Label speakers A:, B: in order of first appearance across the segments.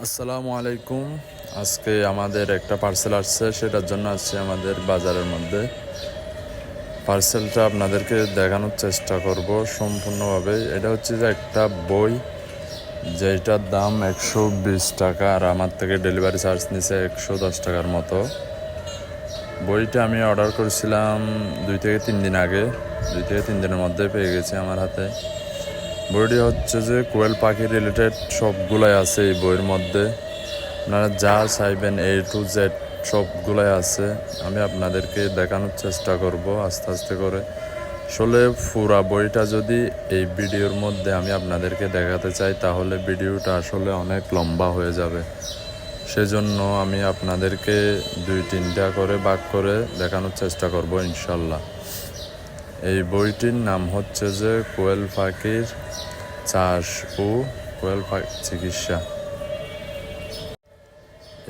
A: আসসালামু আলাইকুম। আজকে আমাদের একটা পার্সেল আসছে, সেটার জন্য আসছে আমাদের বাজারের মধ্যে। পার্সেলটা আপনাদেরকে দেখানোর চেষ্টা করব সম্পূর্ণভাবে। এটা হচ্ছে যে একটা বই, যেটার দাম 120 টাকা, আর আমার থেকে ডেলিভারি চার্জ নিছে 110 টাকার মতো। বইটা আমি অর্ডার করেছিলাম 2 থেকে 3 দিন আগে। 2 থেকে 3 দিনের মধ্যে পেয়ে গেছি আমার হাতে। বইটি হচ্ছে যে কোয়েল পাখি রিলেটেড সবগুলাই আছে এই বইয়ের মধ্যে। আপনারা যা চাইবেন A to Z সবগুলাই আছে। আমি আপনাদেরকে দেখানোর চেষ্টা করব আস্তে আস্তে করে। আসলে পুরা বইটা যদি এই ভিডিওর মধ্যে আমি আপনাদেরকে দেখাতে চাই, তাহলে ভিডিওটা আসলে অনেক লম্বা হয়ে যাবে। সেজন্য আমি আপনাদেরকে 2-3টা করে ভাগ করে দেখানোর চেষ্টা করব ইনশাল্লাহ। এই বইটির নাম হচ্ছে যে কোয়েল পাখির চাষ ও কোয়েল পাখি চিকিৎসা।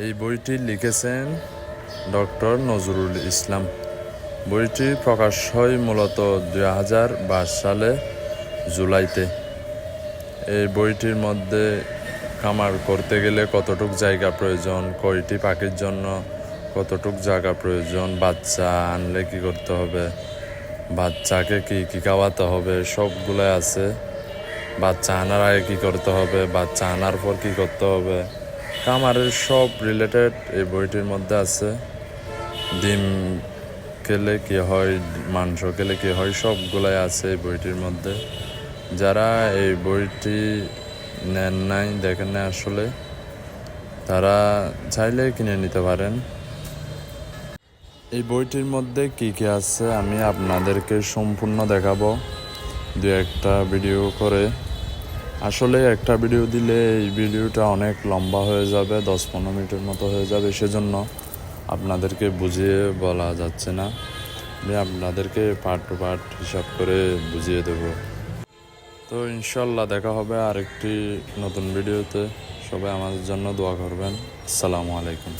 A: এই বইটি লিখেছেন ডক্টর নজরুল ইসলাম। বইটি প্রকাশ হয় মূলত 2022 সালে জুলাইতে। এই বইটির মধ্যে খামার করতে গেলে কতটুক জায়গা প্রয়োজন, কয়টি পাখির জন্য কতটুক জায়গা প্রয়োজন, বাচ্চা আনলে কী করতে হবে, বাচ্চাকে কী কী খাওয়াতে হবে, সবগুলোই আছে। বাচ্চা আনার আগে কী করতে হবে, বাচ্চা আনার পর কী করতে হবে, খামারের সব রিলেটেড এই বইটির মধ্যে আছে। ডিম খেলে কী হয়, মাংস খেলে কী হয়, সবগুলাই আছে এই বইটির মধ্যে। যারা এই বইটি নেন নাই, দেখেন না আসলে, তারা চাইলে কিনে নিতে পারেন। এই বইটির মধ্যে কী কী আছে আমি আপনাদেরকে সম্পূর্ণ দেখাবো 2-1টা ভিডিও করে। আসলে একটা ভিডিও দিলে এই ভিডিওটা অনেক লম্বা হয়ে যাবে, 10-15 মিনিটের মতো হয়ে যাবে। সেজন্য আপনাদেরকে বুঝিয়ে বলা যাচ্ছে না। আমি আপনাদেরকে পার্ট টু পার্ট হিসাব করে বুঝিয়ে দেব। তো ইনশাল্লাহ দেখা হবে আরেকটি নতুন ভিডিওতে। সবাই আমাদের জন্য দোয়া করবেন। আসসালামু আলাইকুম।